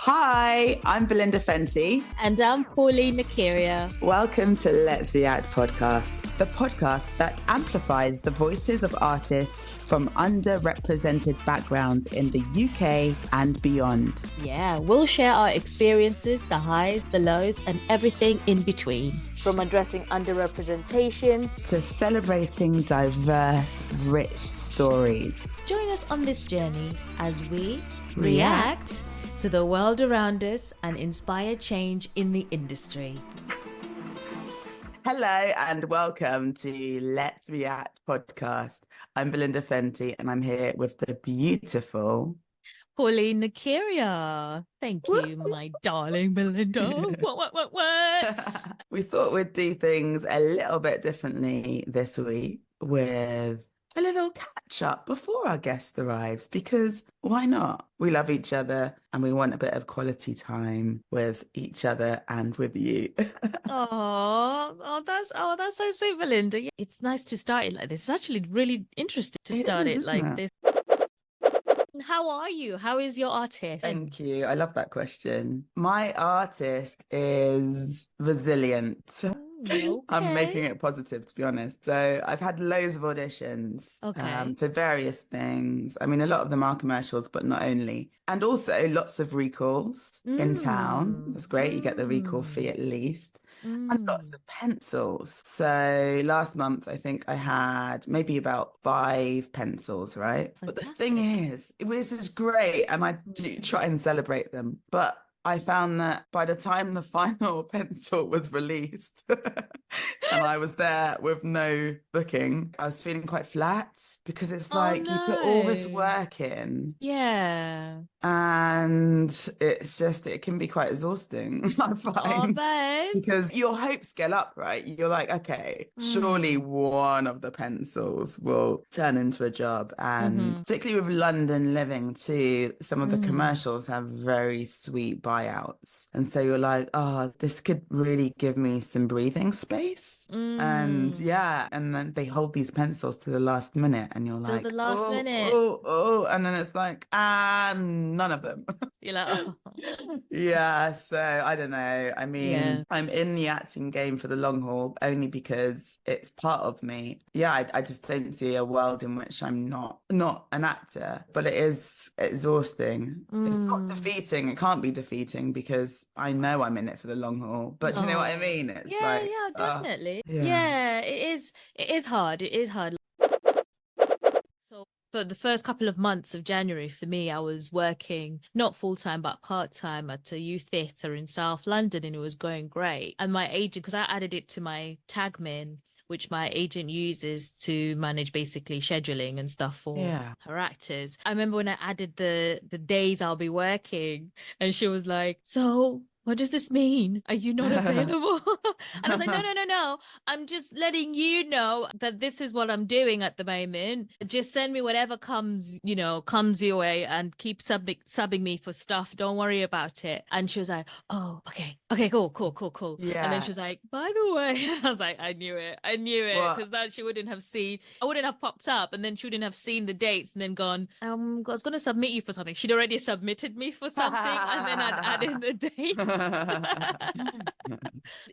Hi, I'm Belinda Fenty. And I'm Pauline Nakiria. Welcome to Let's React podcast, the podcast that amplifies the voices of artists from underrepresented backgrounds in the UK and beyond. Yeah, we'll share our experiences, the highs, the lows, and everything in between. From addressing underrepresentation to celebrating diverse, rich stories. Join us on this journey as we react to the world around us and inspire change in the industry. Hello and welcome to Let's React podcast. I'm Belinda Fenty and I'm here with the beautiful Pauline Nakiria. Thank you, my darling Belinda. What? We thought we'd do things a little bit differently this week with a little catch up before our guest arrives, because why not? We love each other and we want a bit of quality time with each other and with you. That's so sweet, Belinda. It's nice to start it like this. It's actually really interesting to start it like this. How are you? How is your artist? Thank you. I love that question. My artist is resilient. Okay. I'm making it positive, to be honest. So I've had loads of auditions for various things. I mean, a lot of them are commercials, but not only. And also lots of recalls in town. That's great. You get the recall fee at least. And lots of pencils. So last month, I think I had maybe about 5 pencils, right? Fantastic. But the thing is, this is great. And I do try and celebrate them. But I found that by the time the final pencil was released and I was there with no booking, I was feeling quite flat because it's like you put all this work in. Yeah. And it's just, it can be quite exhausting, I find. Because your hopes get up, right? You're like, okay, surely one of the pencils will turn into a job. And particularly with London living too, some of the commercials have very sweet buyouts. And so you're like, oh, this could really give me some breathing space. And yeah, and then they hold these pencils to the last minute and you're like, the last minute. And then it's like, none of them. You're like, oh. Yeah, so I don't know. I mean, I'm in the acting game for the long haul only because it's part of me. Yeah, I just don't see a world in which I'm not an actor, but it is exhausting. It's not defeating. It can't be defeating because I know I'm in it for the long haul. But do you know what I mean? It's yeah, definitely. It is hard. It is hard. For the first couple of months of January, for me, I was working not full-time, but part-time at a youth theatre in South London, and it was going great. And my agent, because I added it to my tagmin, which my agent uses to manage basically scheduling and stuff for her actors. I remember when I added the days I'll be working, and she was like, so what does this mean? Are you not available? And I was like, no. I'm just letting you know that this is what I'm doing at the moment. Just send me whatever comes your way and keep subbing me for stuff. Don't worry about it. And she was like, oh, okay, cool. Yeah. And then she was like, by the way, I was like, I knew it. Because that I wouldn't have popped up, and then she wouldn't have seen the dates and then gone, I was going to submit you for something. She'd already submitted me for something and then I'd added the date.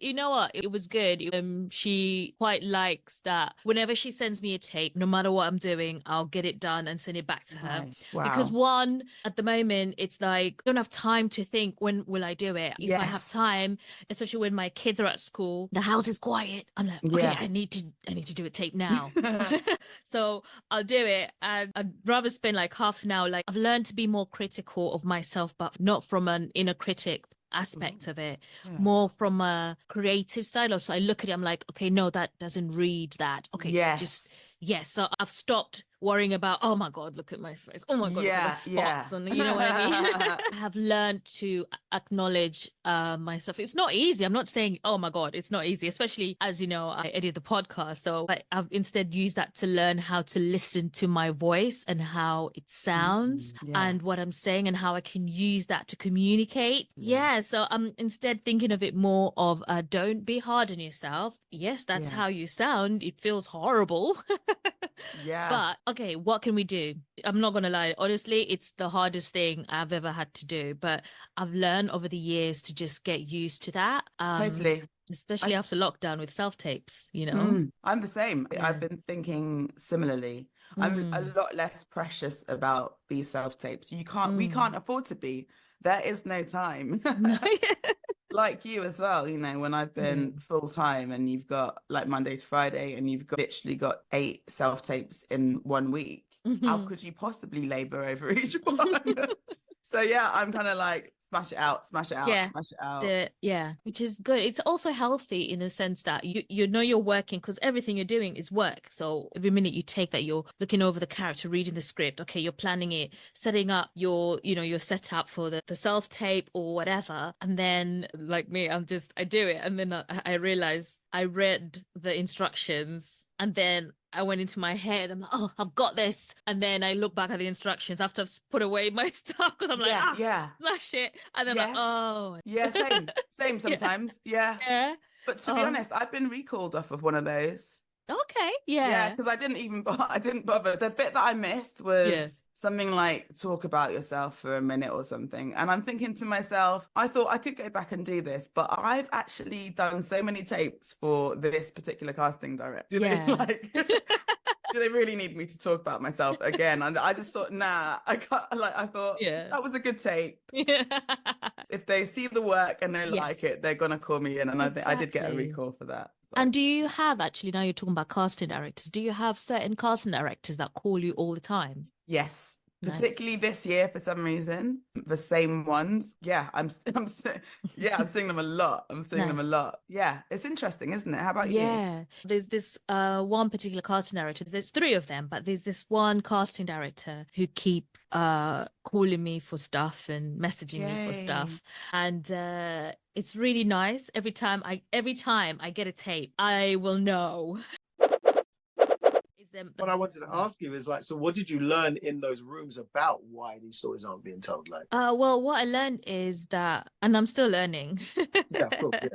You know what? It was good. She quite likes that whenever she sends me a tape, no matter what I'm doing, I'll get it done and send it back to her. Nice. Wow. Because one, at the moment, it's like I don't have time to think, when will I do it? If I have time, especially when my kids are at school, the house is quiet. I'm like, okay, I need to do a tape now. So I'll do it, and I'd rather spend like half an hour. Like, I've learned to be more critical of myself, but not from an inner critic aspect of it, more from a creative side. So I look at it, I'm like, okay, no, that doesn't read that. Okay, so I've stopped worrying about, oh my God, look at my face. Oh my God, look at the spots. And you know what I mean? I have learned to acknowledge myself. It's not easy. I'm not saying, oh my God, it's not easy, especially as you know, I edit the podcast. So I've instead used that to learn how to listen to my voice and how it sounds and what I'm saying and how I can use that to communicate. Yeah. So I'm instead thinking of it more of don't be hard on yourself. Yes, that's how you sound. It feels horrible. But okay, what can we do? I'm not gonna lie. Honestly, it's the hardest thing I've ever had to do. But I've learned over the years to just get used to that. Totally. Especially after lockdown with self-tapes, you know? I'm the same. I've been thinking similarly. I'm a lot less precious about these self-tapes. We can't afford to be. There is no time. No. Like you as well, you know, when I've been full time and you've got like Monday to Friday and you've literally got 8 self-tapes in 1 week. How could you possibly labor over each one? So yeah, I'm kind of like smash it out, smash it out, smash it out. Yeah, which is good. It's also healthy in a sense that you know you're working because everything you're doing is work. So every minute you take that, you're looking over the character, reading the script. Okay, you're planning it, setting up your setup for the self tape or whatever. And then like me, I do it, and then I realize I read the instructions, and then I went into my head. I'm like, oh, I've got this. And then I look back at the instructions after I've put away my stuff because I'm like, smash it. And then I'm like, oh. Yeah, same sometimes. Yeah. But to be honest, I've been recalled off of one of those. Okay, yeah, because I didn't bother. The bit that I missed was something like talk about yourself for a minute or something. And I'm thinking to myself, I thought I could go back and do this, but I've actually done so many tapes for this particular casting director. Do they really need me to talk about myself again? And I just thought, nah, I can't. Like, I thought that was a good tape. If they see the work and they like it, they're gonna call me in. And I think I did get a recall for that. So. And do you have actually, now you're talking about casting directors, do you have certain casting directors that call you all the time? Yes. Particularly this year, for some reason, the same ones. Yeah, I'm seeing them a lot. I'm seeing them a lot. Yeah, it's interesting, isn't it? How about you? Yeah, there's this one particular casting director. There's 3 of them, but there's this one casting director who keeps calling me for stuff and messaging me for stuff, and it's really nice. Every time I get a tape, I will know. What I wanted to ask you is like, so what did you learn in those rooms about why these stories aren't being told? Like, well, what I learned is that, and I'm still learning. Yeah, of course, yeah.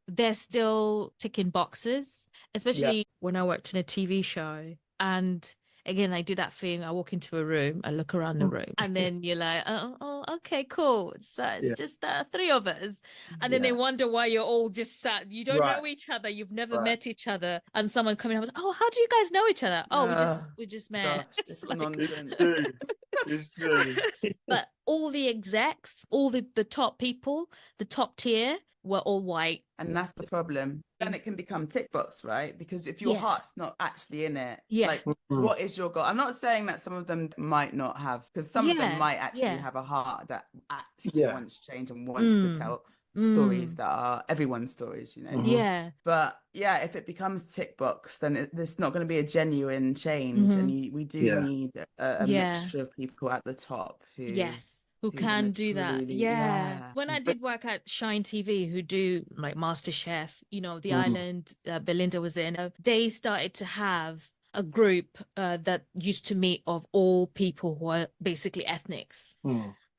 They're still ticking boxes, especially when I worked in a TV show. And again, I do that thing. I walk into a room, I look around the room, and then you're like, oh, okay, cool. So it's just 3 of us. And then they wonder why you're all just sat. You don't know each other. You've never met each other. And someone coming up, oh, how do you guys know each other? Oh, we just met. It's like, nonsense. It's true. But all the execs, all the top people, the top tier, were all white. And that's the problem. Then it can become tick box, right? Because if your heart's not actually in it, like, what is your goal? I'm not saying that some of them might not have, because some of them might actually have a heart that actually wants to change and wants to tell stories that are everyone's stories, you know? Yeah. But yeah, if it becomes tick box, then there's not going to be a genuine change. And we do need a mixture of people at the top who can do that. Yeah. When I did work at Shine TV, who do like MasterChef, you know, The Island, Belinda was in, they started to have a group that used to meet of all people who are basically ethnics.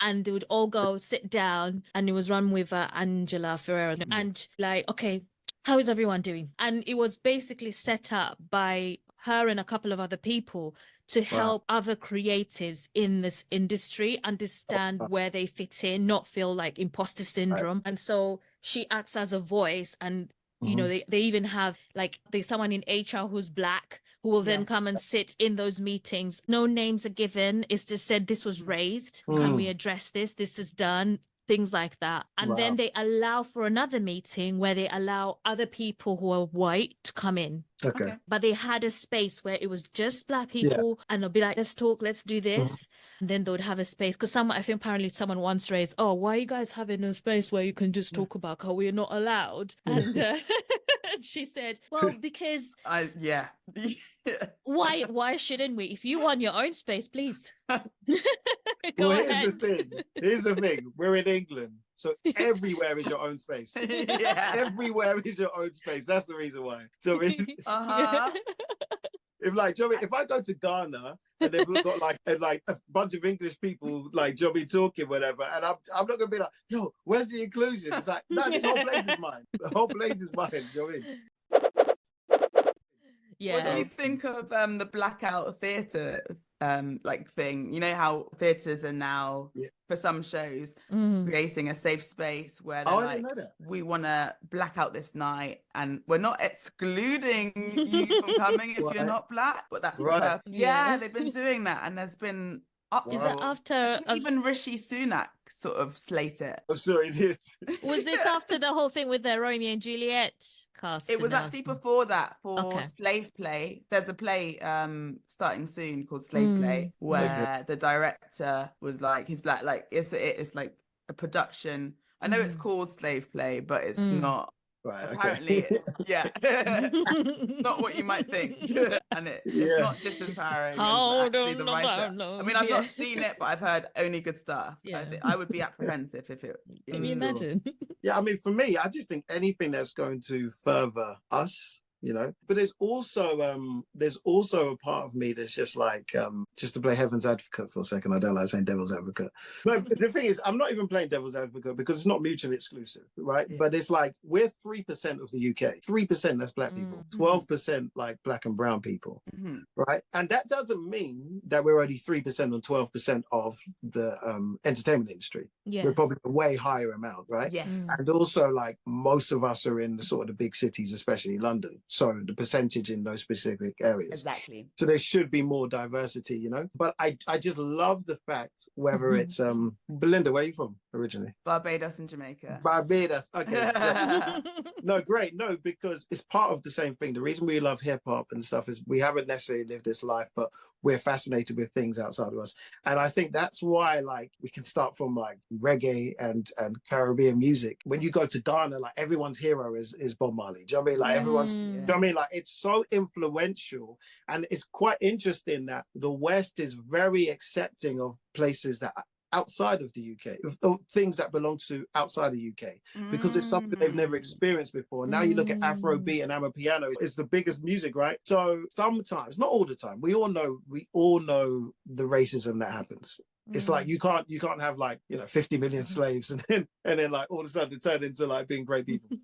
And they would all go sit down, and it was run with Angela Ferreira. And like, okay, how is everyone doing? And it was basically set up by her and a couple of other people to help other creatives in this industry understand where they fit in, not feel like imposter syndrome. And so she acts as a voice, and you know, they even have like, there's someone in HR who's Black who will then come and sit in those meetings. No names are given. It's just said, this was raised. Can we address this? This is done. Things like that. And then they allow for another meeting where they allow other people who are white to come in. Okay. But they had a space where it was just Black people, and they'll be like, let's talk, let's do this. And then they would have a space, because I think apparently someone once raised, oh, why are you guys having a space where you can just talk about how we're not allowed? And she said, well, because why shouldn't we? If you want your own space, please. Go ahead. Here's the thing. We're in England. So everywhere is your own space. Yeah. Everywhere is your own space. That's the reason why. Do you know what I mean? Uh-huh. If like, do you know what I mean? If I go to Ghana and they've got like a bunch of English people like, do you know what I mean, talking whatever, and I'm not gonna be like, yo, where's the inclusion? It's like, no, this whole place is mine. The whole place is mine. Do you know what I mean? Yeah. What do you think of the blackout theatre like thing? You know how theatres are now, for some shows, creating a safe space where they're I like, didn't know that. we want to black out this night, and we're not excluding you from coming if you're not black, but that's the purpose. Yeah, they've been doing that, and there's been uproar. Is that after even Rishi Sunak sort of slate it? I'm sure he did. Was this after the whole thing with the Romeo and Juliet cast? It was actually before that, for Okay. Slave Play. There's a play starting soon called Slave Play, where the director was like, he's black. Like it's like a production. I know it's called Slave Play, but it's not. Right, apparently okay. it's not what you might think. And it's not disempowering. And actually the writer, I mean, I've not seen it, but I've heard only good stuff. I would be apprehensive if it. Can you imagine? Yeah, I mean, for me, I just think anything that's going to further us, you know. But there's also a part of me that's just like, just to play heaven's advocate for a second. I don't like saying devil's advocate. But the thing is, I'm not even playing devil's advocate because it's not mutually exclusive, right? Yeah. But it's like, we're 3% of the UK. 3% that's black people. 12% like black and brown people, right? And that doesn't mean that we're only 3% or 12% of the entertainment industry. Yeah. We're probably a way higher amount, right? Yes. And also, like, most of us are in the sort of the big cities, especially London. So the percentage in those specific areas. Exactly. So there should be more diversity, you know? But I just love the fact, whether it's, Belinda, where are you from originally? Barbados and Jamaica. Barbados, okay. No, great. No, because it's part of the same thing. The reason we love hip hop and stuff is we haven't necessarily lived this life, but we're fascinated with things outside of us. And I think that's why, like, we can start from like reggae and Caribbean music. When you go to Ghana, like, everyone's hero is Bob Marley. Do you know what I mean? Like, everyone's, you know what I mean? Like, it's so influential. And it's quite interesting that the West is very accepting of places that outside of the UK, of things that belong to outside the UK, because it's something they've never experienced before. Now you look at Afrobeat and Amapiano, it's the biggest music, right? So sometimes, not all the time, we all know the racism that happens. It's like you can't have, like, you know, 50 million slaves and then like all of a sudden turn into like being great people.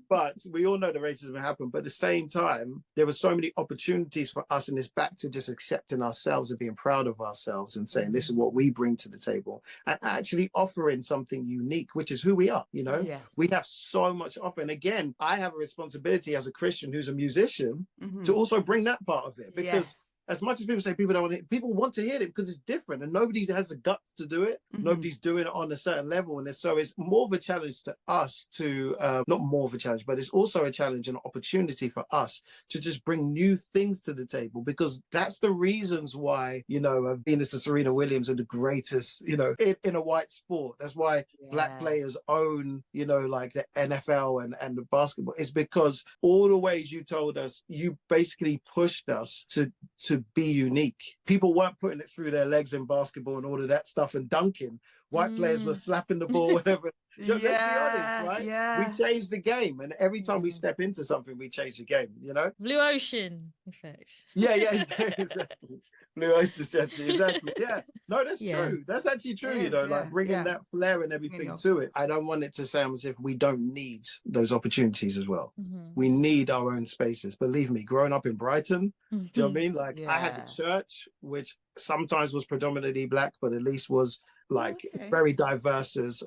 But we all know the racism happened. But at the same time, there were so many opportunities for us, and it's back to just accepting ourselves and being proud of ourselves and saying, this is what we bring to the table, and actually offering something unique, which is who we are, you know? Yes. We have so much to offer. And again, I have a responsibility as a Christian who's a musician to also bring that part of it, because as much as people say people don't want it, people want to hear it because it's different, and nobody has the guts to do it. Nobody's doing it on a certain level. And so it's more of a challenge to us to, not more of a challenge, but it's also a challenge and an opportunity for us to just bring new things to the table, because that's the reasons why, you know, Venus and Serena Williams are the greatest, you know, in a white sport. That's why black players own, you know, like the NFL and the basketball. It's because all the ways you told us, you basically pushed us to be unique. People weren't putting it through their legs in basketball and all of that stuff and dunking. White players were slapping the ball, whatever. Let's be honest, right? Yeah. We changed the game, and every time we step into something, we change the game, you know? Blue ocean effect. Yeah, exactly. Blue ocean strategy, exactly. Yeah. No, that's true. That's actually true, you know, like bringing that flair and everything to it. I don't want it to sound as if we don't need those opportunities as well. We need our own spaces. Believe me, growing up in Brighton, do you know what I mean? Like, I had the church, which sometimes was predominantly black, but at least was like very diverse as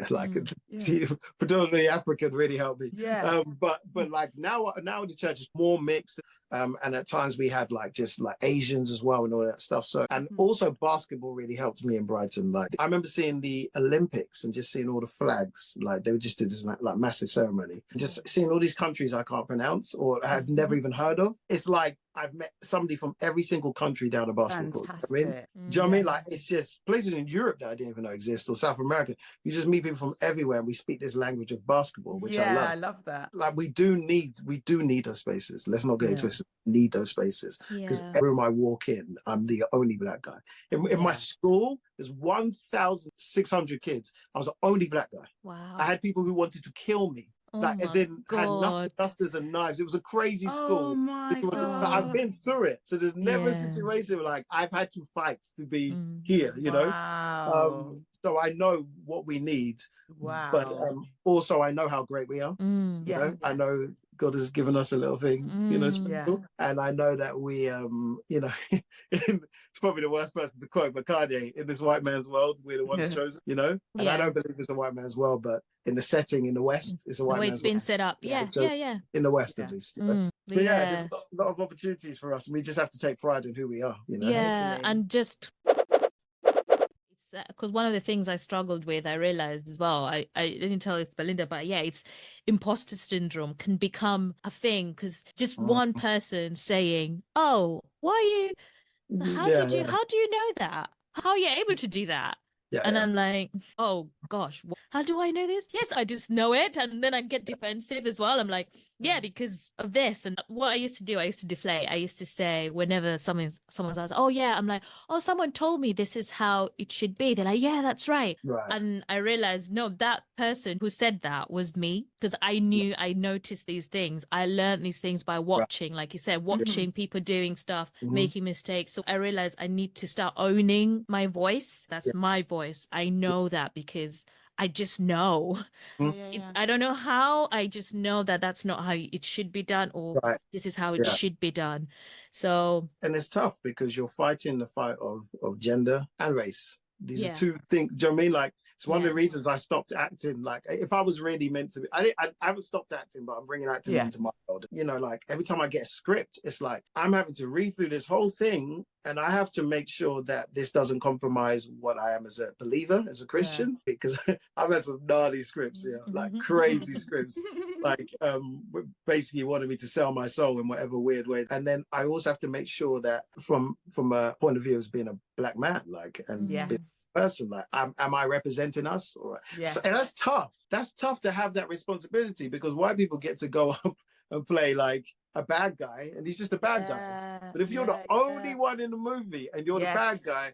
like predominantly African really helped me. But like now the church is more mixed, and at times we had like just like Asians as well and all that stuff. So, and also basketball really helped me in Brighton. Like, I remember seeing the Olympics and just seeing all the flags, like they would just do this like massive ceremony, just seeing all these countries I can't pronounce or I had never even heard of. It's like I've met somebody from every single country down a basketball court. I mean, Fantastic. do you know what I mean? Yes. Like, it's just places in Europe that I didn't even know exist, or South America. You just meet people from everywhere, and we speak this language of basketball, which I love. I love that. Like, we do need those spaces. Let's not get into it. We need those spaces, because every room I walk in, I'm the only black guy. In my school, there's 1,600 kids. I was the only black guy. Wow. I had people who wanted to kill me. Like, as in, had knuckle dusters and knives. It was a crazy school. Oh my God. But I've been through it. So there's never a situation where, like, I've had to fight to be here, you know? Wow. So I know what we need. Wow. But also I know how great we are. You know? I know God has given us a little thing, you know, special. And I know that we, you know, it's probably the worst person to quote, but Kanye, in this white man's world, we're the ones chosen, you know? And I don't believe it's a white man's world, but in the setting in the West, it's a white man's world. The way it's been set up. In the West, at least. You know? But there's a lot of opportunities for us, and we just have to take pride in who we are, you know? Yeah, and just... Because one of the things I struggled with, I realized as well, I didn't tell this to Belinda, but it's imposter syndrome can become a thing, because just one person saying, oh, why are you, how do you know that? How are you able to do that? And I'm like, oh gosh, how do I know this? Yes, I just know it. And then I get defensive as well. I'm like, because of this. And what I used to do, I used to deflate. I used to say, whenever someone's asked, oh yeah, I'm like, oh, someone told me this is how it should be. They're like, yeah, that's right. And I realized, no, that person who said that was me, because I knew, I noticed these things. I learned these things by watching, like you said, watching people doing stuff, making mistakes. So I realized I need to start owning my voice. That's my voice. I know that because I just know. I don't know how. I just know that that's not how it should be done, or this is how it should be done. So, and it's tough because you're fighting the fight of gender and race. These are two things. Do you know what I mean? Like, it's one of the reasons I stopped acting. Like, if I was really meant to be, I haven't stopped acting, but I'm bringing acting into my world. You know, like, every time I get a script, it's like I'm having to read through this whole thing, and I have to make sure that this doesn't compromise what I am as a believer, as a Christian, because I've had some gnarly scripts, like crazy scripts, like basically wanted me to sell my soul in whatever weird way. And then I also have to make sure that from a point of view as being a black man, like, and being person, like, am I representing us? Or so, and that's tough. That's tough to have that responsibility, because white people get to go up and play like a bad guy, and he's just a bad guy. But if you're the only one in the movie and you're the bad guy,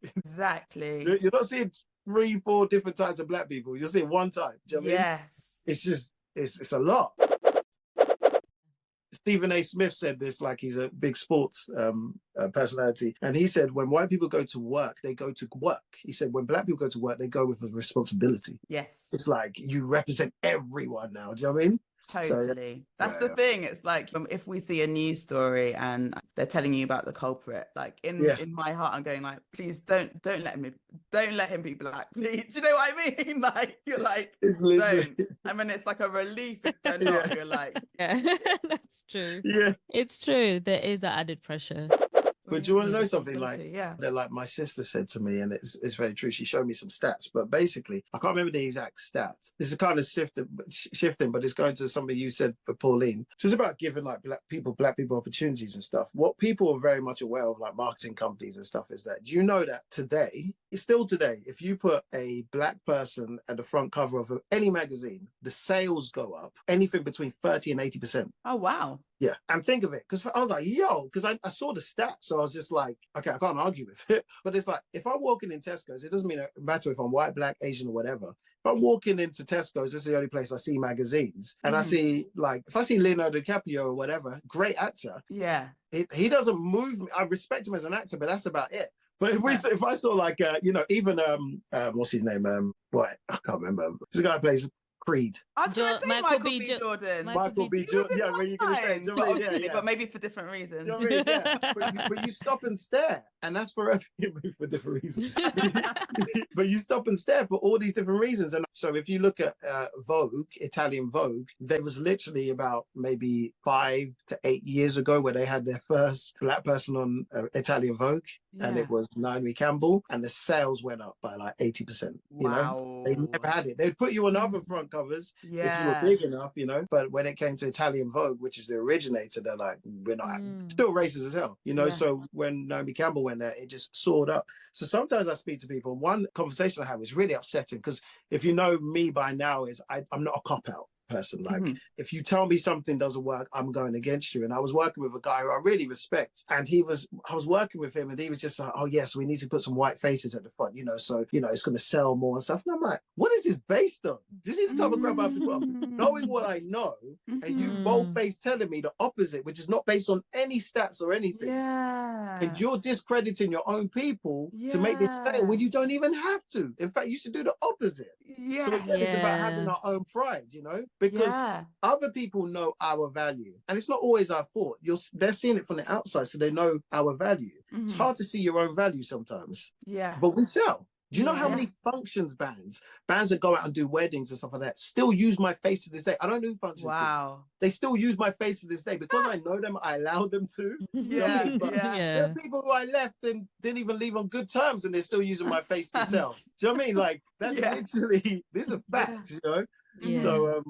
you're not seeing 3-4 different types of black people. You're seeing one type. Do you know what I mean? It's just it's a lot. Stephen A. Smith said this, like, he's a big sports personality. And he said, when white people go to work, they go to work. He said, when black people go to work, they go with a responsibility. It's like, you represent everyone now. Do you know what I mean? Totally. That's the thing. It's like, if we see a news story and they're telling you about the culprit, like, in my heart, I'm going like, please don't let him be black, please. Do you know what I mean? Like, you're like, don't. And when it's like a relief if they're not, you're like, that's true. It's true. There is that added pressure. But do you want to know something? Like, that, like, my sister said to me, and it's very true. She showed me some stats, but basically, I can't remember the exact stats. This is kind of shifting, but it's going to something you said for Pauline. So it's about giving, like, black people opportunities and stuff. What people are very much aware of, like marketing companies and stuff, is that, do you know that today, if you put a black person at the front cover of any magazine, the sales go up anything between 30 and 80%. Oh, wow. Yeah, and think of it, because I was like, because I saw the stats, so I was just like, okay, I can't argue with it. But it's like, if I'm walking in Tesco's, it doesn't matter if I'm white, black, Asian, or whatever. If I'm walking into Tesco's, this is the only place I see magazines, and I see, like, if I see Leonardo DiCaprio or whatever, great actor. He doesn't move me. I respect him as an actor, but that's about it. But if I saw, like, even what's his name? I can't remember. There's a guy who plays Creed. I was going to say Michael B. Jordan. Michael B. Jordan. Yeah, what you're going to say. You know, but maybe for different reasons. You know what I mean? But you stop and stare, and that's for everything for different reasons. But you stop and stare for all these different reasons. And so if you look at Vogue, Italian Vogue, there was literally about maybe 5 to 8 years ago where they had their first black person on Italian Vogue. and it was Naomi Campbell, and the sales went up by like 80%. You know, they never had it. They'd put you on other front covers if you were big enough, you know. But when it came to Italian Vogue, which is the originator, they're like, we're not still racist as hell, you know. So when Naomi Campbell went there, it just soared up. So sometimes I speak to people. One conversation I have is really upsetting because if you know me by now, is I'm not a cop out person. Like if you tell me something doesn't work, I'm going against you. And I was working with a guy who I really respect, and I was working with him, and he was just like, oh yes, we need to put some white faces at the front, you know, so you know it's going to sell more and stuff. And I'm like, what is this based on? This is the type of crap I have to put up. Knowing what I know, and you bold-faced telling me the opposite, which is not based on any stats or anything. And you're discrediting your own people to make this sale when you don't even have to. In fact, you should do the opposite. So again, it's about having our own pride, you know, because other people know our value, and it's not always our fault. They're seeing it from the outside, so they know our value. It's hard to see your own value sometimes. But we sell. Do you know how many functions bands that go out and do weddings and stuff like that still use my face to this day? I don't do functions. They still use my face to this day because I know them. I allow them to. There are people who I left and didn't even leave on good terms, and they're still using my face to sell. Do you know what I mean? Like that's literally this is a fact. You know. So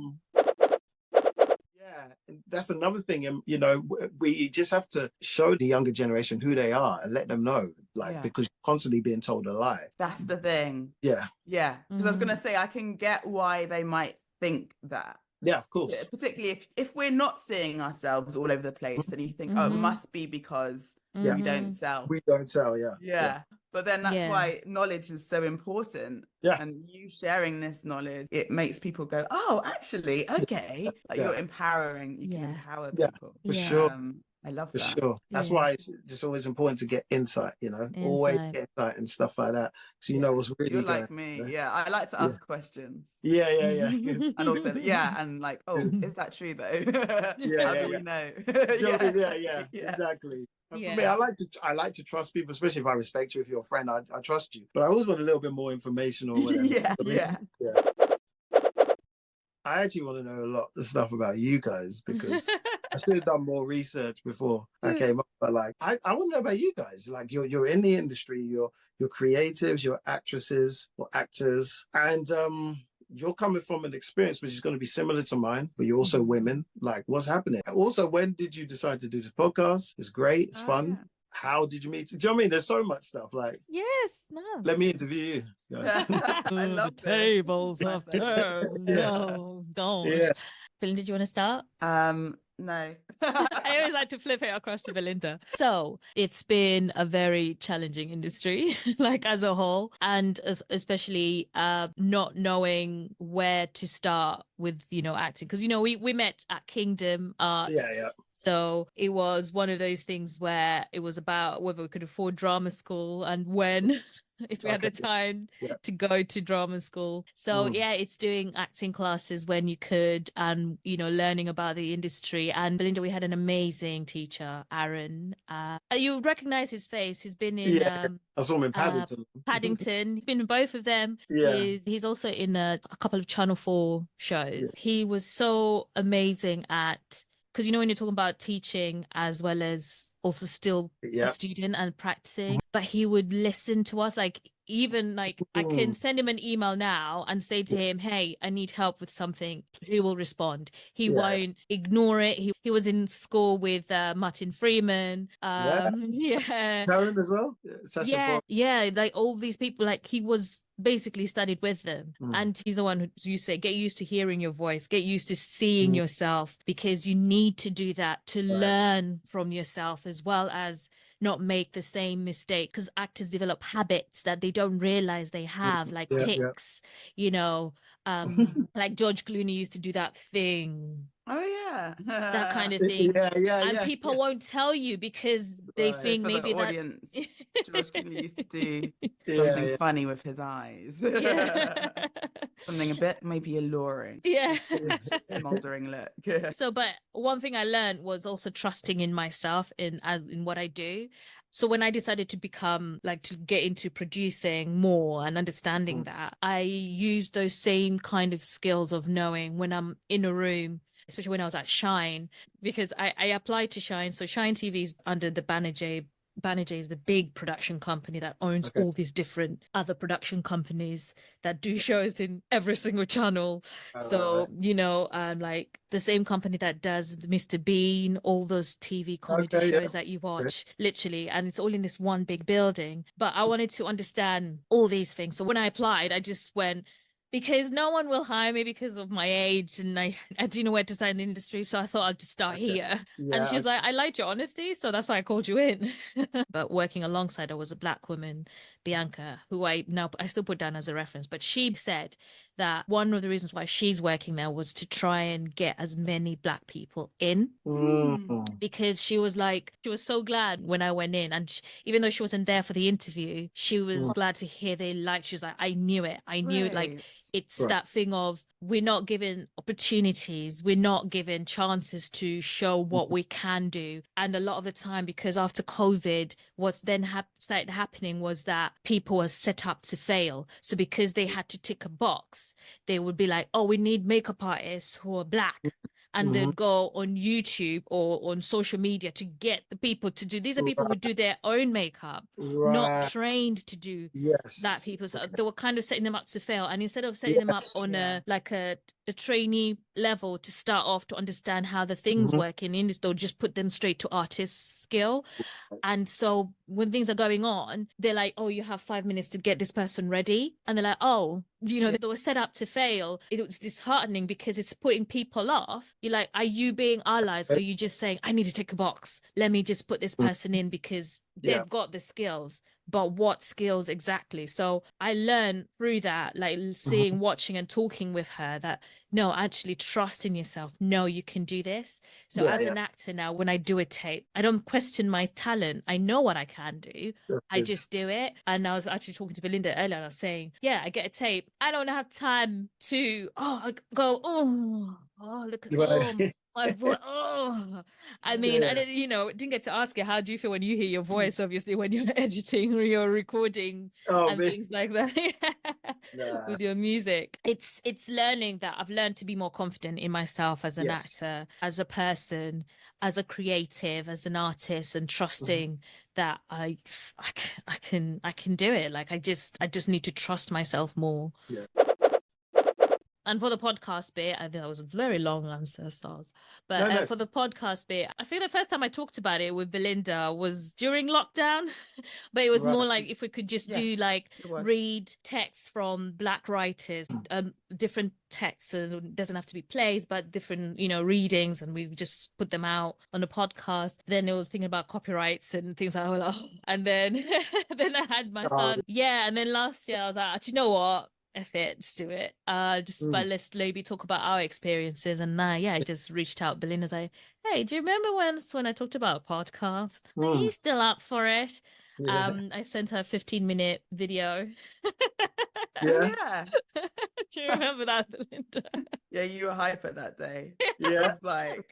that's another thing. And you know, we just have to show the younger generation who they are and let them know, like, because you're constantly being told a lie. That's the thing. Because I was gonna say, I can get why they might think that. Yeah, of course. Particularly if we're not seeing ourselves all over the place, and you think, oh, it must be because we don't sell. We don't sell, But then that's why knowledge is so important. And you sharing this knowledge, it makes people go, oh, actually, okay. Like you're empowering. You can empower people. For sure. I love for that. sure. That's why it's just always important to get insight, you know, always get insight and stuff like that. So you know what's really You're like me. I like to ask questions. Yeah. And also, and like, oh, is that true though? How do we know? Exactly. For me, I like to trust people, especially if I respect you, if you're a friend, I trust you. But I always want a little bit more information or whatever. I actually want to know a lot of stuff about you guys because I should have done more research before I came up. But like, I want to know about you guys. Like, you're in the industry, you're creatives, you're actresses or actors, and you're coming from an experience which is going to be similar to mine, but you're also women. Like, what's happening? Also, when did you decide to do this podcast? It's great. It's fun. Yeah. How did you meet? Do you know what I mean? There's so much stuff. Like, let me interview you guys. I love the tables have turned. No, don't. Belinda, do you want to start? No. I always like to flip it across to Belinda. So it's been a very challenging industry, like as a whole, and especially not knowing where to start with, acting. Because, we met at Kingdom Arts. Yeah. So it was one of those things where it was about whether we could afford drama school and when, if we had the time to go to drama school. So it's doing acting classes when you could and, learning about the industry. And Belinda, we had an amazing teacher, Aaron. You recognize his face. He's been in... I saw him in Paddington. He's been in both of them. He's also in a couple of Channel 4 shows. He was so amazing at... Because, when you're talking about teaching as well as also still a student and practicing, but he would listen to us. Like, even like I can send him an email now and say to him, hey, I need help with something. He will respond. He won't ignore it. He was in school with Martin Freeman. Karen as well. Like all these people, like he was basically studied with them, and he's the one who, you say, get used to hearing your voice, get used to seeing yourself, because you need to do that to learn from yourself as well as not make the same mistake, because actors develop habits that they don't realize they have, like tics, like George Clooney used to do that thing. That kind of thing. And people won't tell you because they think for maybe the that audience, George Clooney used to do something funny with his eyes. Something a bit maybe alluring. Smoldering look. So, but one thing I learned was also trusting in myself in what I do. So when I decided to become, like, to get into producing more and understanding that, I used those same kind of skills of knowing when I'm in a room, especially when I was at Shine, because I applied to Shine. So Shine TV is under the banner J Banijay is the big production company that owns all these different other production companies that do shows in every single channel. So, like the same company that does Mr. Bean, all those TV comedy shows that you watch, literally, and it's all in this one big building. But I wanted to understand all these things. So when I applied, I just went, because no one will hire me because of my age, and I do know where to start in the industry, so I thought I'd just start here. And she was like, I liked your honesty, so that's why I called you in. But working alongside her was a Black woman, Bianca, who I still put down as a reference, but she said that one of the reasons why she's working there was to try and get as many Black people in. Because she was so glad when I went in, and even though she wasn't there for the interview, she was glad to hear they liked. She was like, I knew it, like it's that thing of, we're not given opportunities, we're not given chances to show what we can do. And a lot of the time, because after COVID, what's then started happening was that people were set up to fail. So because they had to tick a box, they would be like, oh, we need makeup artists who are Black. And they'd go on YouTube or on social media to get the people to do. These are people who do their own makeup, not trained to do that people. So they were kind of setting them up to fail. And instead of setting them up on a trainee level to start off to understand how the things work in the industry, they'll just put them straight to artist skill. And so when things are going on, they're like, oh, you have 5 minutes to get this person ready. And they're like, oh, they were set up to fail. It was disheartening because it's putting people off. You're like, are you being allies? Or are you just saying, I need to take a box, let me just put this person in because they've got the skills? But what skills exactly? So I learned through that, like seeing, watching and talking with her, that no, actually trust in yourself. No, you can do this. So as an actor now, when I do a tape, I don't question my talent. I know what I can do. I just do it. And I was actually talking to Belinda earlier, and I was saying, I get a tape. I don't have time to go, look at my voice. I mean, I didn't get to ask you, how do you feel when you hear your voice, obviously, when you're editing or you're recording things like that with your music. It's learning that I've learned to be more confident in myself as an actor, as a person, as a creative, as an artist, and trusting that I can do it. Like I just need to trust myself more. And for the podcast bit, I think that was a very long answer, Stars. But for the podcast bit, I think the first time I talked about it with Belinda was during lockdown. But it was more like if we could just do read texts from Black writers, different texts, and it doesn't have to be plays, but different, readings, and we just put them out on the podcast. Then it was thinking about copyrights and things like that. And then then I had my son. And then last year I was like, you know what? F it, just do it. But let's maybe talk about our experiences. And I just reached out. Belinda's like, hey, do you remember when I talked about a podcast? Are you still up for it? I sent her a 15-minute video. Do you remember that, Belinda? Yeah, you were hyper that day. I was like,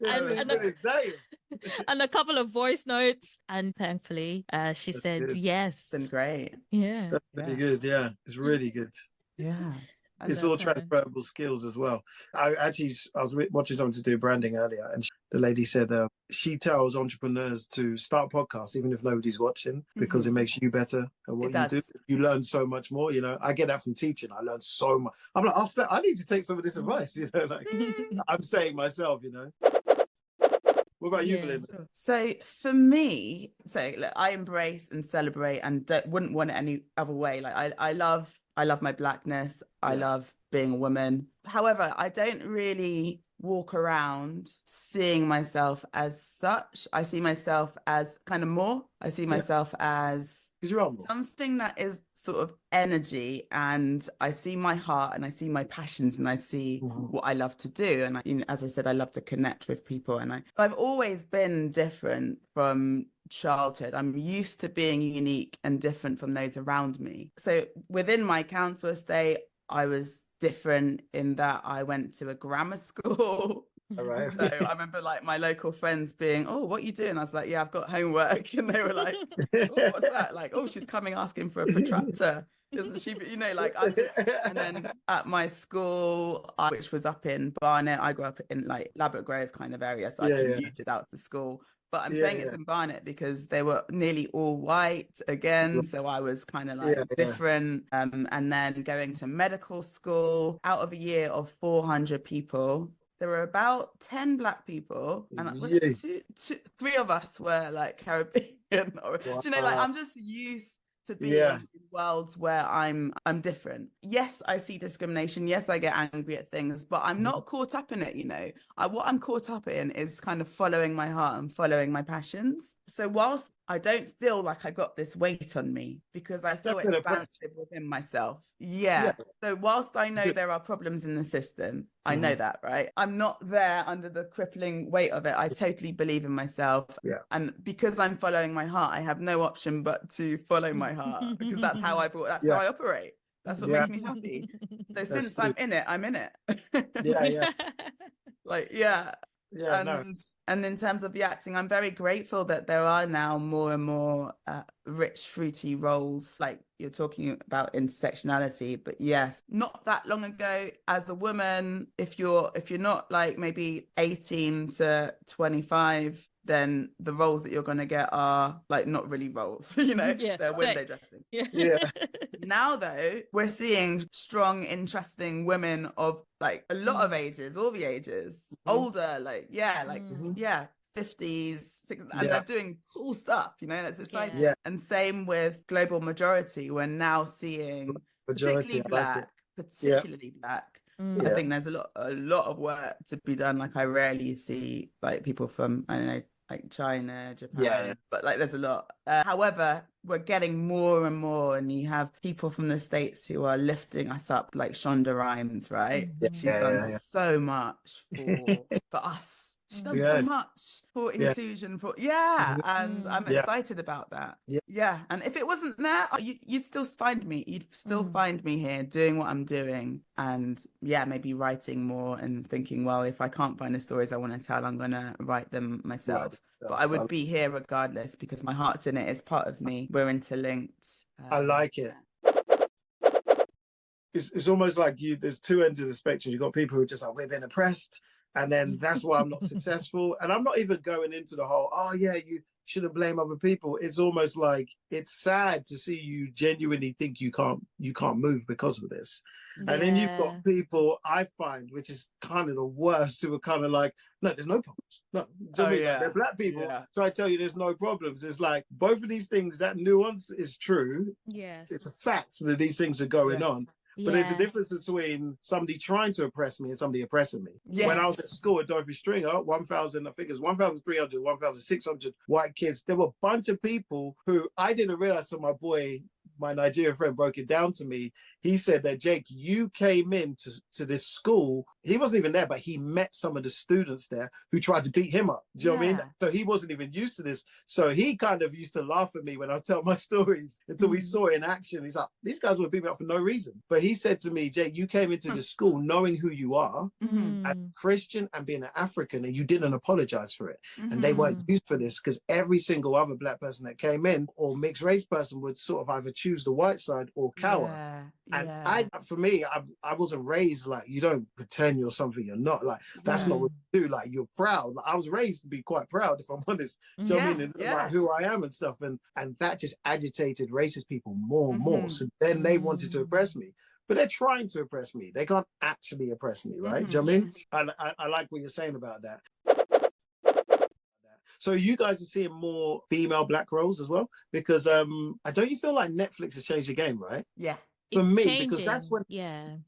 and a couple of voice notes, and thankfully she said yes. It's been great. That's really good. It's really good. It's all transferable skills as well. I was watching someone to do branding earlier, and the lady said she tells entrepreneurs to start podcasts even if nobody's watching, because it makes you better at what you do. You learn so much more. I get that from teaching. I learned so much. I'm like, I need to take some of this advice. I'm saying myself. What about you, Belinda? So for me, look, I embrace and celebrate and wouldn't want it any other way. Like I love my Blackness. I love being a woman. However, I don't really walk around seeing myself as such. I see myself as kind of more. I see myself as something that is sort of energy, and I see my heart and I see my passions and I see what I love to do. And as I said, I love to connect with people, and I've always been different from childhood. I'm used to being unique and different from those around me. So within my council estate, I was different in that I went to a grammar school. All right. So I remember my local friends being, oh, what are you doing? I was like, I've got homework. And they were like, oh, what's that? Like, oh, she's coming asking for a protractor. Isn't she? I just, and then at my school, which was up in Barnet, I grew up in Ladbroke Grove kind of area. So I commuted out to school. but I'm saying it's in Barnet because they were nearly all white again. So I was kind of like different. And then going to medical school, out of a year of 400 people, there were about 10 Black people, and three of us were like Caribbean. Or, do you know, like I'm just used to being in worlds where I'm different. Yes, I see discrimination. Yes, I get angry at things, but I'm not caught up in it, you know. What I'm caught up in is kind of following my heart and following my passions. So whilst I don't feel like I got this weight on me because I feel expansive within myself. Yeah. So whilst I know there are problems in the system, I know that, right? I'm not there under the crippling weight of it. I totally believe in myself. Yeah. And because I'm following my heart, I have no option but to follow my heart because that's how I operate. That's what makes me happy. So since I'm in it, I'm in it. Like, and in terms of the acting, I'm very grateful that there are now more and more rich, fruity roles, like you're talking about intersectionality. But yes, not that long ago, as a woman, if you're not like maybe 18 to 25, then the roles that you're going to get are like not really roles, you know, they're window dressing. Now though, we're seeing strong, interesting women of like a lot of ages, all the ages, older, like 50s, 60s, and they're doing cool stuff, you know, that's exciting. And same with Global Majority, we're now seeing particularly Black. I think there's a lot of work to be done. Like I rarely see like people from, I don't know, like China, Japan, but like there's a lot. However, we're getting more and more, and you have people from the States who are lifting us up, like Shonda Rhimes, right? She's done so much for us. She's done so much for inclusion, and I'm excited about that. And if it wasn't there, you'd still find me. You'd still find me here doing what I'm doing, and maybe writing more and thinking, well, if I can't find the stories I want to tell, I'm gonna write them myself. But I would be here regardless because my heart's in it. It's part of me. We're interlinked. I like it. It's almost like there's two ends of the spectrum. You've got people who are just like, we've been oppressed, and then that's why I'm not successful. And I'm not even going into the whole, you shouldn't blame other people. It's almost like it's sad to see you genuinely think you can't move because of this. And then you've got people I find, which is kind of the worst, who are kind of like, no, there's no problems. No, they're Black people. Try to tell you there's no problems. It's like both of these things, that nuance is true. Yes. It's a fact that these things are going on. But there's a difference between somebody trying to oppress me and somebody oppressing me. Yes. When I was at school at Dorothy Stringer, 1,300, 1,600 white kids. There were a bunch of people who I didn't realize until my Nigerian friend broke it down to me. He said that, Jake, you came in to this school. He wasn't even there, but he met some of the students there who tried to beat him up. Do you know what I mean? So he wasn't even used to this. So he kind of used to laugh at me when I tell my stories until we saw it in action. He's like, these guys would beat me up for no reason. But he said to me, Jake, you came into the school knowing who you are, as a Christian and being an African, and you didn't apologize for it. And they weren't used for this because every single other Black person that came in or mixed race person would sort of either choose the white side or cower. And for me, I wasn't raised like, you don't pretend you're something you're not. Like, that's not what you do. Like, you're proud. Like, I was raised to be quite proud, if I'm honest. Do you know what I mean? And, like, who I am and stuff. And that just agitated racist people more and more. So then they wanted to oppress me. But they're trying to oppress me. They can't actually oppress me, right? Do you know what I mean? I like what you're saying about that. So you guys are seeing more female Black roles as well? Because don't you feel like Netflix has changed the game, right? Yeah. For it's me, changing. because that's when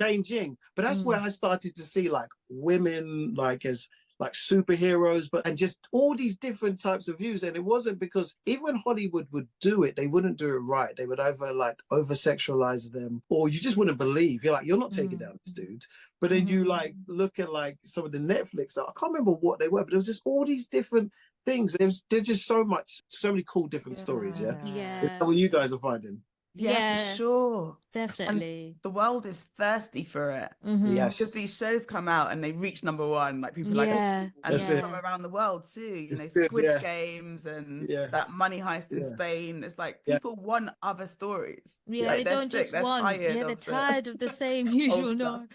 changing. But that's where I started to see like women like as like superheroes, and just all these different types of views. And it wasn't because even when Hollywood would do it, they wouldn't do it right. They would either like over sexualize them, or you just wouldn't believe. You're like, you're not taking down this dude. But then you like look at like some of the Netflix, I can't remember what they were, but there was just all these different things. There's just so many cool different stories. Is that what you guys are finding? Yeah, for sure. Definitely. And the world is thirsty for it. Yes. Because these shows come out and they reach #1, like people like, and from around the world too, you know, Squid Games and that money heist in Spain. It's like people want other stories. Yeah, like, they don't sick. just want. They're tired of the same usual.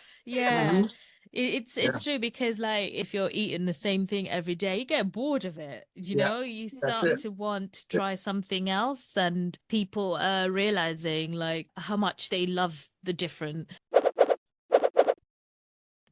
It's true, because like if you're eating the same thing every day, you get bored of it. Yeah, You that's start it. to want to try something else, and people are realizing like how much they love the different.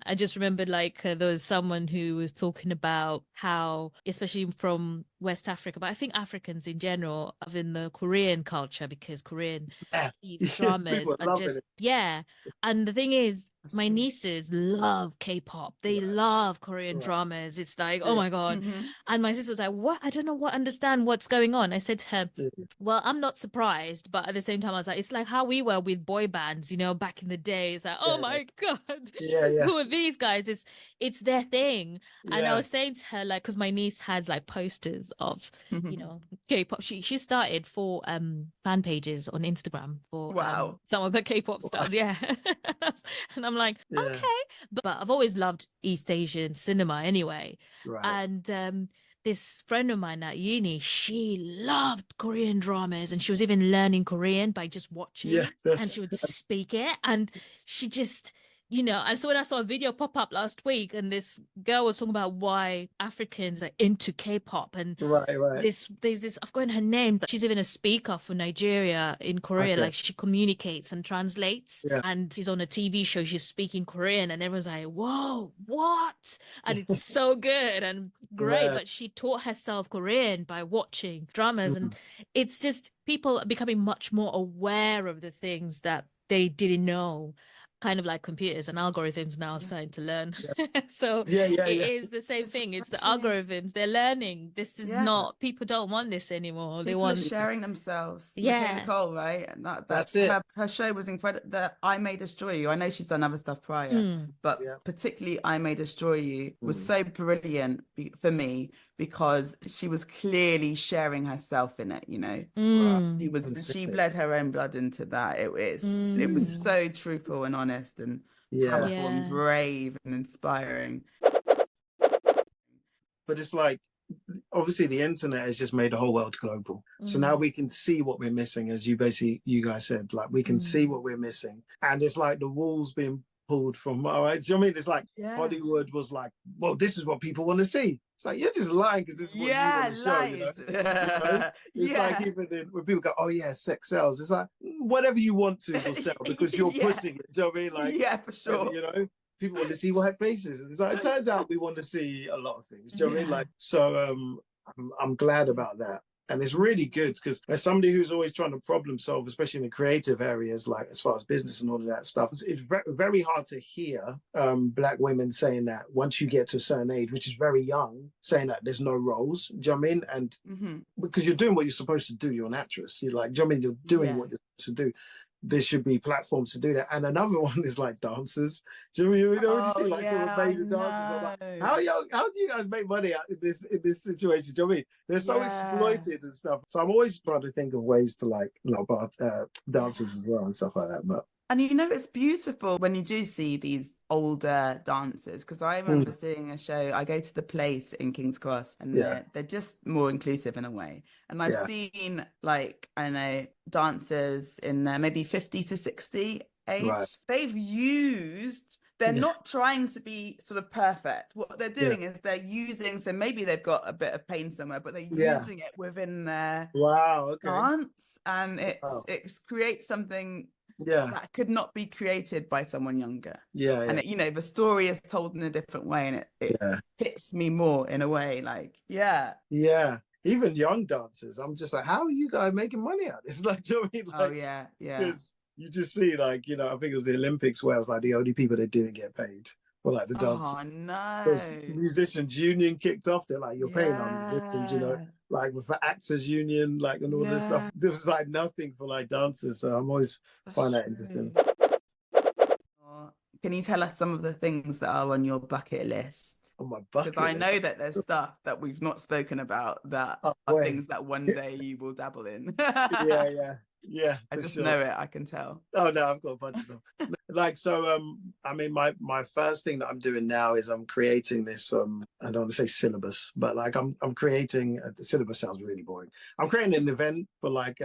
I just remembered like there was someone who was talking about how, especially from West Africa, but I think Africans in general, of in the Korean culture, because Korean Yeah. TV People dramas are are loving just, it. yeah. And the thing is, That's my true. nieces love K-pop. They Right, love Korean right. dramas. It's like, oh Yeah, my God. Hmm. And my sister was like, what? I don't know understand what's going on. I said to her, yeah, well, I'm not surprised, but at the same time, I was like, it's like how we were with boy bands, back in the day. It's like, oh yeah, my God, yeah, yeah, who are these guys? It's their thing. And I yeah. was saying to her, like, because my niece has like posters of, Hmm. K-pop. She started for fan pages on Instagram for Wow. some of the K-pop stars. Yeah. And I'm like, Yeah, okay. But I've always loved East Asian cinema anyway. right. And this friend of mine at uni, she loved Korean dramas, and she was even learning Korean by just Yeah, watching, and she that's would speak it. And she just, and so when I saw a video pop up last week, and this girl was talking about why Africans are into K-pop, and right, right. there's this, I've forgotten her name, but she's even a speaker for Nigeria in Korea. Okay. Like she communicates and translates, Yeah. and she's on a TV show. She's speaking Korean, and everyone's like, "Whoa, what?" And it's so good and great. Yeah. But she taught herself Korean by watching dramas, and Mm. it's just people are becoming much more aware of the things that they didn't know, kind of like computers and algorithms now Yeah. starting to learn. Yeah. So Yeah, yeah, it yeah. is the same It's thing. It's the refreshing. algorithms. They're learning. This is Yeah. not, people don't want this anymore. They People are want, sharing themselves. Michaela yeah. Cole, right? And that That's it. her show was incredible. That I May Destroy You. I know she's done other stuff prior, Mm, but Yeah. particularly I May Destroy You was Mm. so brilliant for me because she was clearly sharing herself in it. Right. mm, She Specific. bled her own blood into that. It was mm. so truthful and honest and Yeah. powerful and Yeah. brave and inspiring. But it's like, obviously the internet has just made the whole world global. So now Mm, we can see what we're missing, as you guys said, like we can see mm. what we're missing. And it's like the walls being pulled from, all right. So I mean, it's like Yeah. Hollywood was like, well, this is what people want to see. It's like, you're just lying because this is what you want Yeah, to show, lies. You know? It's like Yeah. even when people go, oh yeah, sex sells. It's like whatever you want to will sell because you're Yeah. pushing it. Do you know what I mean? Like, Yeah, for sure. people want to see white faces. And it's like, it turns out we want to see a lot of things. Do you know what I mean? Yeah. Like, so I'm glad about that. And it's really good because as somebody who's always trying to problem solve, especially in the creative areas, like as far as business and all of that stuff, it's very hard to hear Black women saying that once you get to a certain age, which is very young, saying that there's no roles. Do you know what I mean? And because you're doing what you're supposed to do, you're an actress. You're like, do you know what I mean? You're doing Yeah. what you're supposed to do. There should be platforms to do that. And another one is like dancers. Do you know when you see like some Yeah, I amazing dancers? I'm like, know. how do you guys make money out in this situation? Do you know what I mean? They're so Yeah. exploited and stuff. So I'm always trying to think of ways to like about dancers as well and stuff like that. But And it's beautiful when you do see these older dancers because I remember seeing a show. I go to the Place in King's Cross, and yeah, they're just more inclusive in a way. And I've yeah, seen like I know dancers in their maybe 50 to 60 right, age. They've used. They're yeah, not trying to be sort of perfect. What they're yeah, doing is they're using. So maybe they've got a bit of pain somewhere, but they're yeah. using it within their Wow. Okay. dance, and Wow. it creates something Yeah, that could not be created by someone younger. yeah, And yeah, the story is told in a different way, and it yeah, hits me more in a way. Like, yeah. yeah. Even young dancers, I'm just like, how are you guys making money out of this? Like, do you know what I mean? Oh Like, yeah, yeah. because you just see, like, I think it was the Olympics where it was like the only people that didn't get paid were like the dancers. Oh Because no. musicians union kicked off, they're like, you're paying our musicians, Yeah. like with the actors union, like and all this stuff. Yeah. There was like nothing for like dancers. So I'm always find That's that interesting. true. Can you tell us some of the things that are on your bucket list? On my Because bucket I list. know that there's stuff that we've not spoken about that Oh, are wait. things that one day you will dabble in. Yeah, yeah, yeah. I For just sure. know it, I can tell. Oh no, I've got a bunch of stuff. like, so I mean, my first thing that I'm doing now is I'm creating this I don't want to say syllabus, but like I'm creating the syllabus sounds really boring. I'm creating an event for like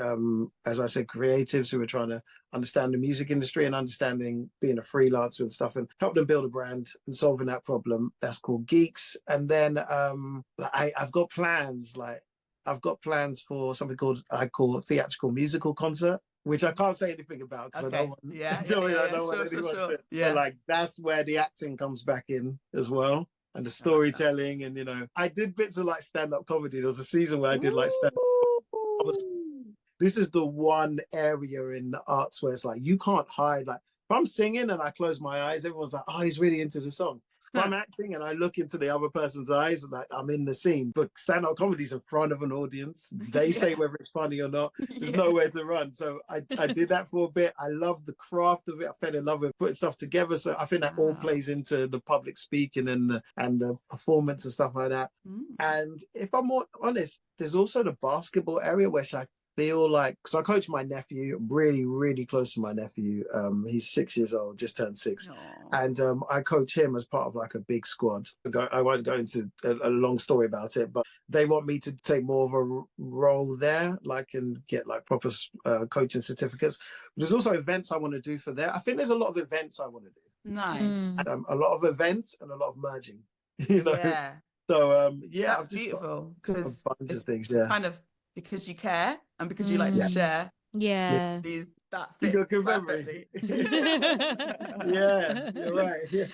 as I said, creatives who are trying to understand the music industry and understanding being a freelancer and stuff, and help them build a brand and solving that problem. That's called Geeks. And then I've got plans, like I've got plans for something I call theatrical musical concert, which I can't say anything about because Okay. I don't want, Yeah. I don't want anyone to. Yeah. But like that's where the acting comes back in as well, and the storytelling, and I did bits of like stand-up comedy. There was a season where I did like stand-up. This is the one area in the arts where it's like you can't hide. Like if I'm singing and I close my eyes, everyone's like, "Oh, he's really into the song." If I'm acting and I look into the other person's eyes, like I'm in the scene. But stand-up comedy's in front of an audience. They say whether it's funny or not. There's nowhere to run. So I did that for a bit. I loved the craft of it. I fell in love with putting stuff together. So I think that all plays into the public speaking and the performance and stuff like that. And if I'm more honest, there's also the basketball area which I feel like, because I coach my nephew, really, really close to my nephew. He's 6 years old, just turned 6. Aww. And I coach him as part of like a big squad. I won't go into a long story about it, but they want me to take more of a role there, like, and get like proper coaching certificates. But there's also events I want to do for there. I think there's a lot of events I want to do. Nice. A lot of events and a lot of merging, you know? Yeah. So, yeah. That's I've just beautiful because a bunch of things, yeah. Kind of because you care and because you like to share. Yeah. That fits good perfectly. Yeah, you're right. Yeah.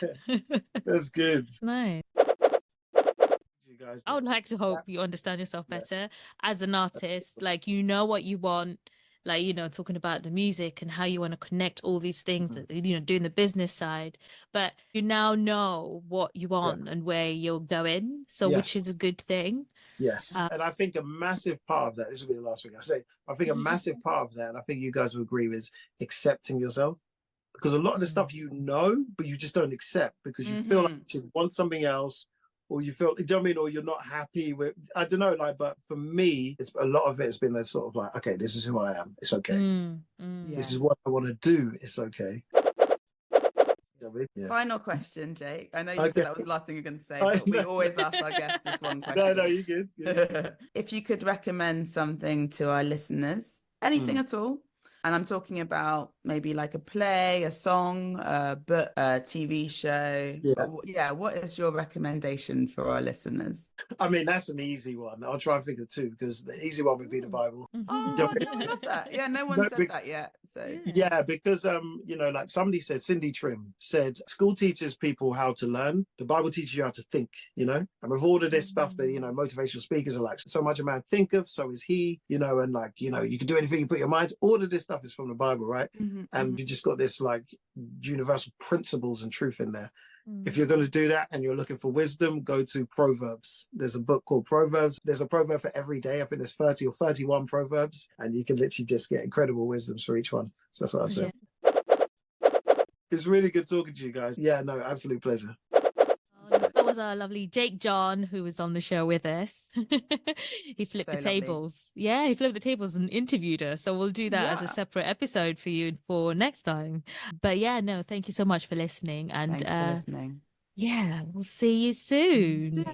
That's good. Nice. You guys, I would like to hope you understand yourself better as an artist. Like, you know what you want, like, talking about the music and how you want to connect all these things that, doing the business side, but you now know what you want and where you're going. So, which is a good thing. Yes. And I think a massive part of that, this will be the last thing I say, I think a massive part of that, and I think you guys will agree, is accepting yourself. Because a lot of the stuff but you just don't accept because you feel like you want something else, or you feel, do you know what I mean? Or you're not happy with, I don't know, like, but for me, it's a lot of it has been a sort of like, okay, this is who I am. It's okay. This is what I want to do. It's okay. Final question, Jake. I know you said that was the last thing you're going to say, but we always ask our guests this one question. No, you're good. If you could recommend something to our listeners, anything at all, and I'm talking about maybe like a play, a song, a book, a TV show. What is your recommendation for our listeners? I mean, that's an easy one. I'll try and think of two because the easy one would be the Bible. Oh, I love that. Yeah, no one said that yet. So yeah, because like somebody said, Cindy Trim said, school teaches people how to learn. The Bible teaches you how to think. And with all of this stuff that motivational speakers are like, so much a man thinketh, so is he. And like you can do anything you put your mind. All of this stuff is from the Bible, right? And you just got this like universal principles and truth in there. If you're going to do that and you're looking for wisdom, go to Proverbs. There's a book called Proverbs. There's a proverb for every day. I think there's 30 or 31 proverbs, and you can literally just get incredible wisdoms for each one. So that's what I'd say. It's really good talking to you guys. Yeah, no, absolute pleasure. That was our lovely Jake John, who was on the show with us. He flipped the tables. Lovely. Yeah, he flipped the tables and interviewed us. So we'll do that as a separate episode for you for next time. But yeah, no, thank you so much for listening. And thanks for listening. Yeah, we'll see you soon.